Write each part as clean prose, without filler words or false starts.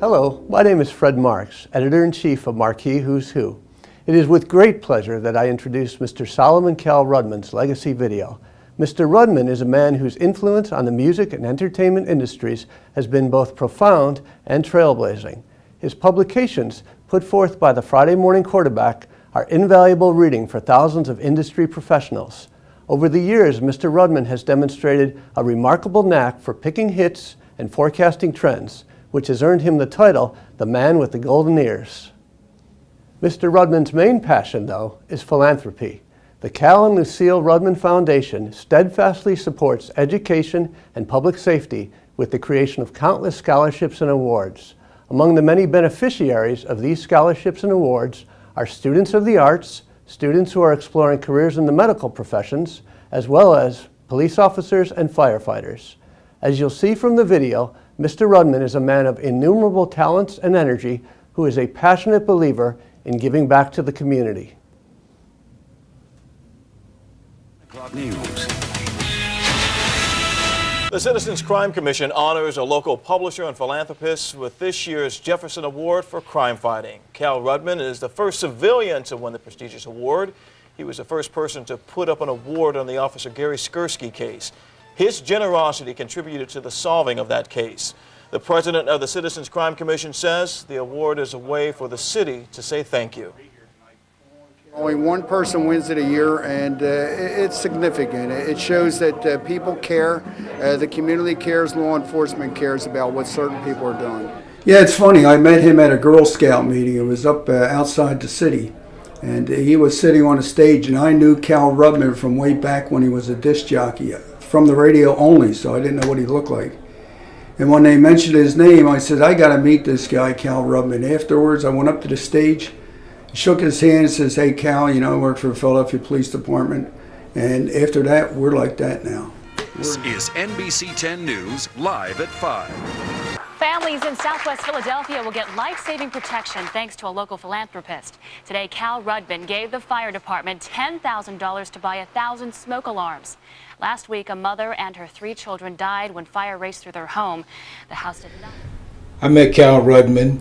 Hello, my name is Fred Marks, Editor-in-Chief of Marquee Who's Who. It is with great pleasure that I introduce Mr. Solomon Kal Rudman's legacy video. Mr. Rudman is a man whose influence on the music and entertainment industries has been both profound and trailblazing. His publications, put forth by the Friday Morning Quarterback, are invaluable reading for thousands of industry professionals. Over the years, Mr. Rudman has demonstrated a remarkable knack for picking hits and forecasting trends, which has earned him the title, the man with the golden ears. Mr. Rudman's main passion, though, is philanthropy. The Kal and Lucille Rudman Foundation steadfastly supports education and public safety with the creation of countless scholarships and awards. Among the many beneficiaries of these scholarships and awards are students of the arts, students who are exploring careers in the medical professions, as well as police officers and firefighters. As you'll see from the video, Mr. Rudman is a man of innumerable talents and energy who is a passionate believer in giving back to the community. News. The Citizens Crime Commission honors a local publisher and philanthropist with this year's Jefferson Award for crime fighting. Kal Rudman is the first civilian to win the prestigious award. He was the first person to put up an award on the Officer Gary Skursky case. His generosity contributed to the solving of that case. The president of the Citizens Crime Commission says the award is a way for the city to say thank you. Only one person wins it a year, and it's significant. It shows that people care, the community cares, law enforcement cares about what certain people are doing. Yeah, it's funny. I met him at a Girl Scout meeting. It was up outside the city, and he was sitting on a stage, and I knew Kal Rudman from way back when he was a disc jockey, from the radio only, so I didn't know what he looked like. And when they mentioned his name, I said, I got to meet this guy, Kal Rudman. Afterwards, I went up to the stage, shook his hand and says, hey, Kal, you know, I work for the Philadelphia Police Department. And after that, we're like that now. This is NBC 10 News, live at 5. Families in Southwest Philadelphia will get life-saving protection thanks to a local philanthropist. Today, Kal Rudman gave the fire department $10,000 to buy 1,000 smoke alarms. Last week, a mother and her 3 children died when fire raced through their home. The house did not. I met Kal Rudman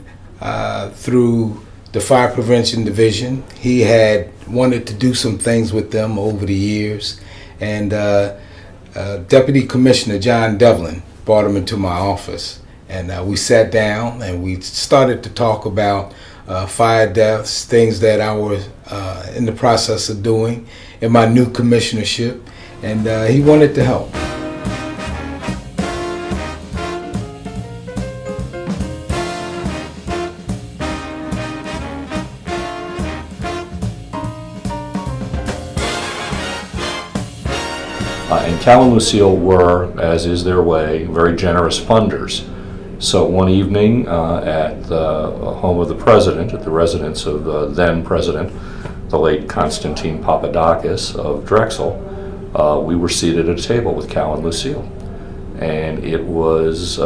through the Fire Prevention Division. He had wanted to do some things with them over the years, and Deputy Commissioner John Devlin brought him into my office, and we sat down and we started to talk about fire deaths, things that I was in the process of doing in my new commissionership, and he wanted to help. And Kal and Lucille were, as is their way, very generous funders. So one evening at the home of the president, at the residence of the then president, the late Constantine Papadakis of Drexel, we were seated at a table with Kal and Lucille. And it was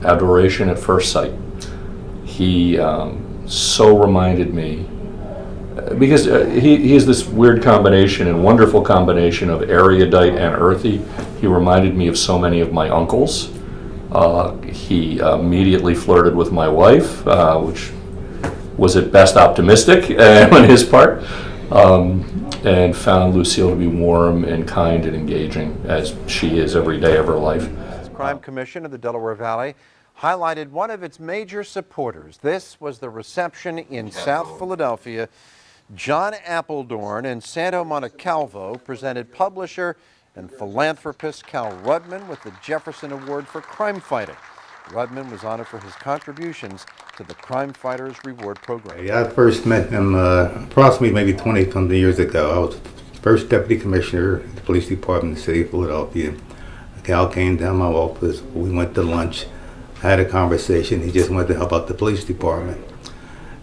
adoration at first sight. He so reminded me, because he is this weird combination and wonderful combination of erudite and earthy. He reminded me of so many of my uncles. He immediately flirted with my wife, which was at best optimistic on his part, and found Lucille to be warm and kind and engaging, as she is every day of her life. The Crime Commission of the Delaware Valley highlighted one of its major supporters. This was the reception in South Philadelphia. John Appledorn and Santo Montecalvo presented publisher and philanthropist Kal Rudman with the Jefferson Award for crime fighting. Rudman was honored for his contributions to the Crime Fighters Reward Program. I first met him approximately maybe 20-something years ago. I was first deputy commissioner at the police department in the city of Philadelphia. Kal came down my office. We went to lunch, had a conversation. He just wanted to help out the police department.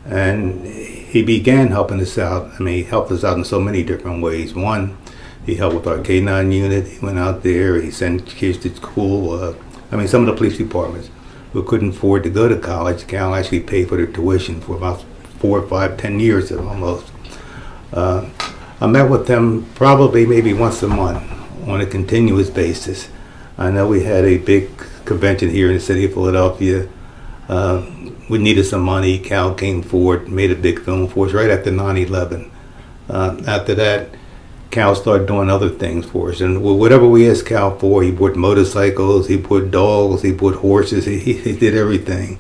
And he began helping us out. I mean, he helped us out in so many different ways. One, he helped with our K-9 unit. He went out there, he sent kids to school. Some of the police departments who couldn't afford to go to college, Kal actually paid for their tuition for about 4, 5, 10 years almost. I met with them probably maybe once a month on a continuous basis. I know we had a big convention here in the city of Philadelphia We needed some money. Cal came forward, made a big film for us right after 9/11. After that, Cal started doing other things for us, and whatever we asked Cal for, he bought motorcycles, he bought dogs, he bought horses, he did everything.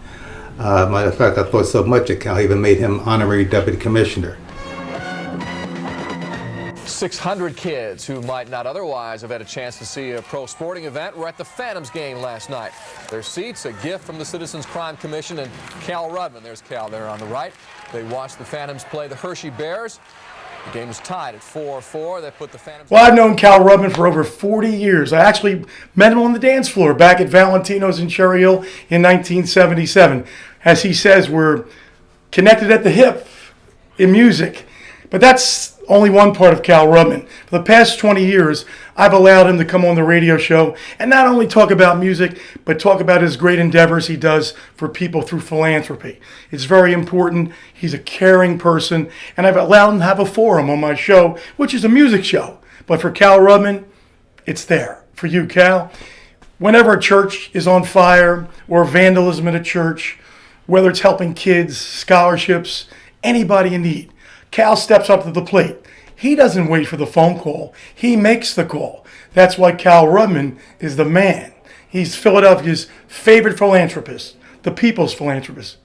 Matter of fact, I thought so much of Cal, I even made him honorary deputy commissioner. 600 kids who might not otherwise have had a chance to see a pro sporting event were at the Phantoms game last night. Their seats, a gift from the Citizens Crime Commission and Kal Rudman. There's Cal there on the right. They watched the Phantoms play the Hershey Bears. The game was tied at 4-4. They put the Phantoms... Well, I've known Kal Rudman for over 40 years. I actually met him on the dance floor back at Valentino's in Cherry Hill in 1977. As he says, we're connected at the hip in music. But that's only one part of Kal Rudman. For the past 20 years, I've allowed him to come on the radio show and not only talk about music, but talk about his great endeavors he does for people through philanthropy. It's very important. He's a caring person, and I've allowed him to have a forum on my show, which is a music show. But for Kal Rudman, it's there. For you, Cal, whenever a church is on fire or vandalism at a church, whether it's helping kids, scholarships, anybody in need, Cal steps up to the plate. He doesn't wait for the phone call. He makes the call. That's why Kal Rudman is the man. He's Philadelphia's favorite philanthropist, the people's philanthropist.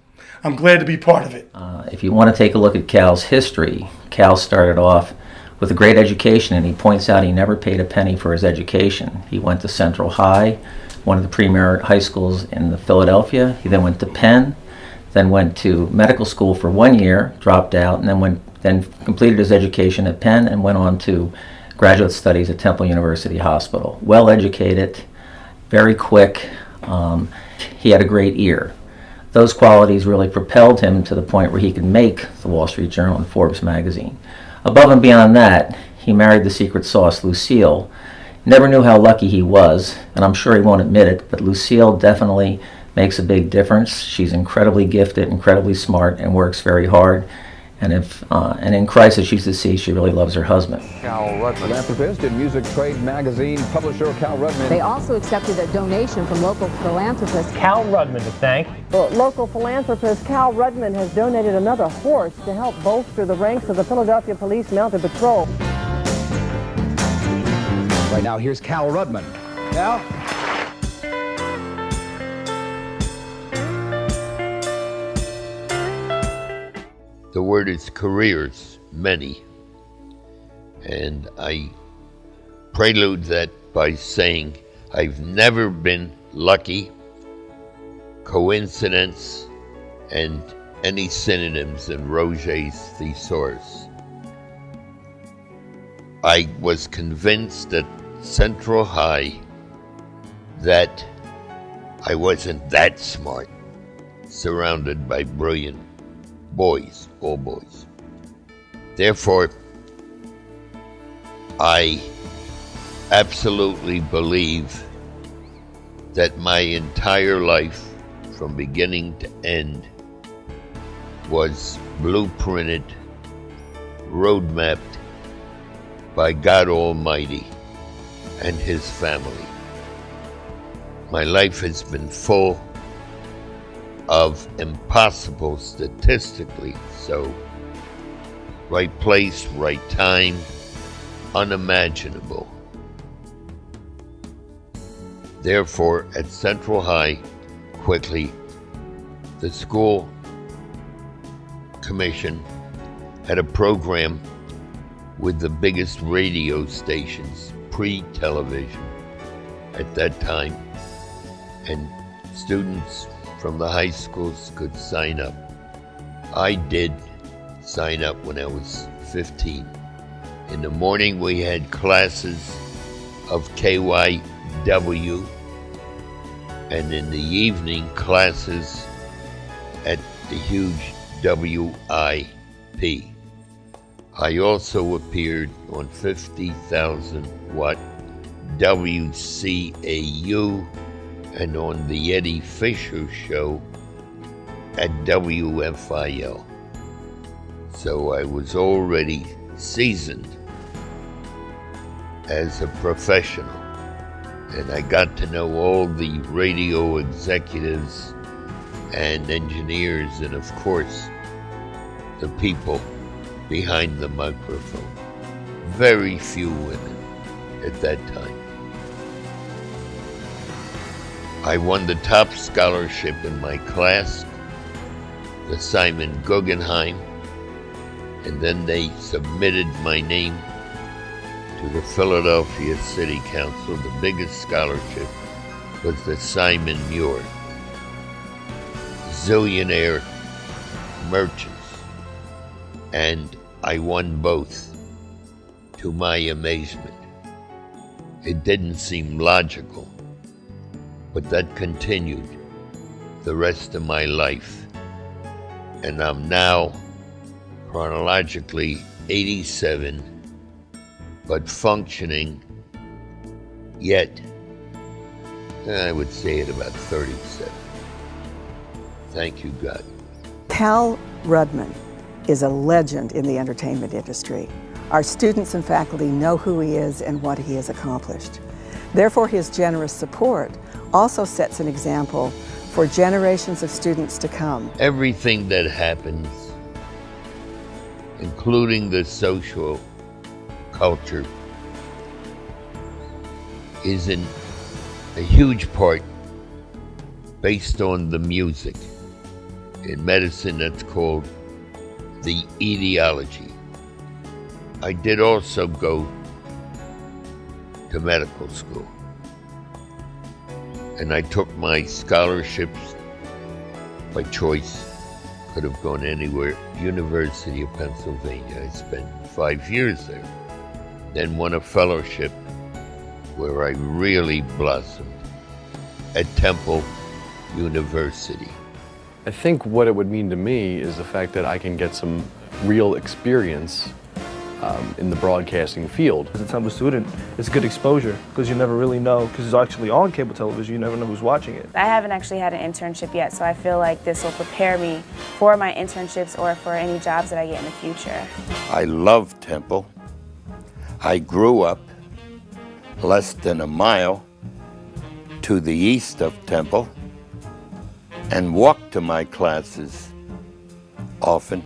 I'm glad to be part of it. If you want to take a look at Cal's history, Cal started off with a great education, and he points out he never paid a penny for his education. He went to Central High, one of the premier high schools in Philadelphia. He then went to Penn, then went to medical school for 1 year, dropped out, and then completed his education at Penn and went on to graduate studies at Temple University Hospital. Well educated, very quick. He had a great ear. Those qualities really propelled him to the point where he could make the Wall Street Journal and Forbes magazine. Above and beyond that, he married the secret sauce, Lucille. Never knew how lucky he was, and I'm sure he won't admit it, but Lucille definitely makes a big difference. She's incredibly gifted, incredibly smart, and works very hard. And in crisis, she's deceased, she really loves her husband. Kal Rudman, philanthropist and music trade magazine publisher Kal Rudman. They also accepted a donation from local philanthropist Kal Rudman to thank. Well, local philanthropist Kal Rudman has donated another horse to help bolster the ranks of the Philadelphia Police Mounted Patrol. Right now, here's Kal Rudman. Kal? The word is careers, many. And I prelude that by saying I've never been lucky, coincidence, and any synonyms in Roget's thesaurus. I was convinced at Central High that I wasn't that smart, surrounded by brilliant boys, all boys. Therefore, I absolutely believe that my entire life, from beginning to end, was blueprinted, roadmapped by God Almighty and His family. My life has been full of impossible, statistically so, right place, right time, unimaginable. Therefore, at Central High, quickly, the school commission had a program with the biggest radio stations, pre-television at that time, and students from the high schools could sign up. I did sign up when I was 15. In the morning we had classes of KYW, and in the evening classes at the huge WIP. I also appeared on 50,000 watt WCAU and on the Eddie Fisher show at WFIL. So I was already seasoned as a professional, and I got to know all the radio executives and engineers, and of course, the people behind the microphone. Very few women at that time. I won the top scholarship in my class, the Simon Guggenheim, and then they submitted my name to the Philadelphia City Council. The biggest scholarship was the Simon Muir, Zillionaire Merchants, and I won both, to my amazement. It didn't seem logical, but that continued the rest of my life. And I'm now chronologically 87, but functioning yet, I would say at about 37. Thank you, God. Kal Rudman is a legend in the entertainment industry. Our students and faculty know who he is and what he has accomplished. Therefore, his generous support also sets an example for generations of students to come. Everything that happens, including the social culture, is in a huge part based on the music. In medicine, that's called the etiology. I did also go to medical school, and I took my scholarships by choice. Could have gone anywhere. University of Pennsylvania. I spent 5 years there. Then won a fellowship where I really blossomed at Temple University. I think what it would mean to me is the fact that I can get some real experience in the broadcasting field. As a Temple student, it's good exposure because you never really know, because it's actually on cable television, you never know who's watching it. I haven't actually had an internship yet, so I feel like this will prepare me for my internships or for any jobs that I get in the future. I love Temple. I grew up less than a mile to the east of Temple and walked to my classes often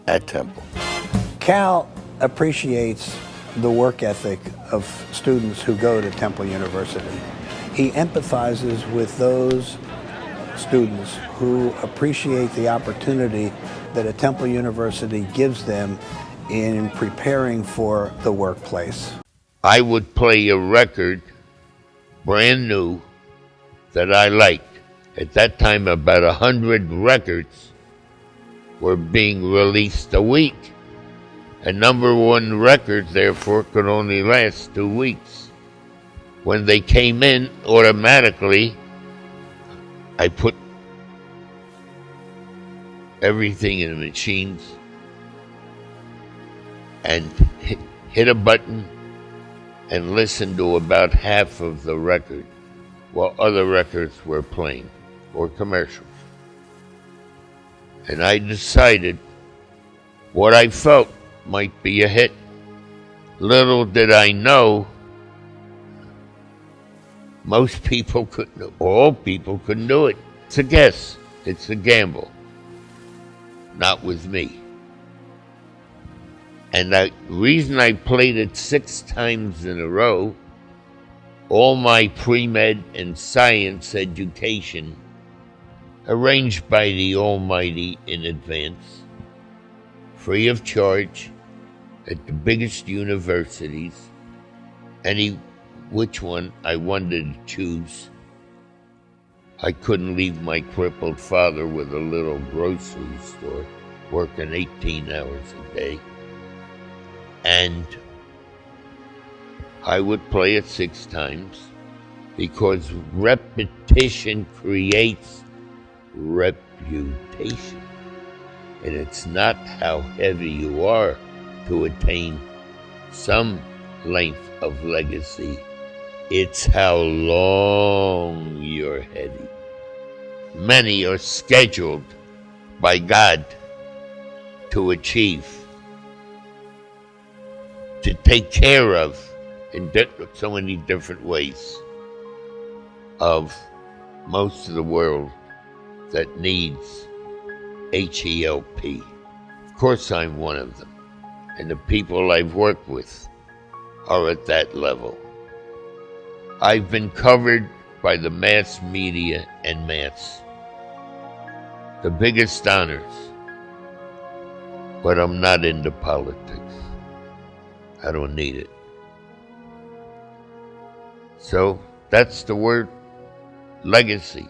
at Temple. Kal appreciates the work ethic of students who go to Temple University. He empathizes with those students who appreciate the opportunity that a Temple University gives them in preparing for the workplace. I would play a record, brand new, that I liked. At that time, about 100 records were being released a week. A #1 record, therefore, could only last 2 weeks. When they came in, automatically, I put everything in the machines and hit a button and listened to about half of the record while other records were playing or commercials. And I decided what I felt might be a hit. Little did I know, most people couldn't, all people couldn't do it. It's a guess, it's a gamble. Not with me. And the reason I played it 6 times in a row, all my pre-med and science education, arranged by the Almighty in advance, free of charge, at the biggest universities, any which one I wanted to choose. I couldn't leave my crippled father with a little grocery store, working 18 hours a day. And I would play it 6 times because repetition creates reputation. And it's not how heavy you are to attain some length of legacy. It's how long you're heading. Many are scheduled by God to achieve, to take care of in so many different ways of most of the world that needs H-E-L-P. Of course I'm one of them, and the people I've worked with are at that level. I've been covered by the mass media en masse, the biggest honors, but I'm not into politics. I don't need it. So that's the word legacy.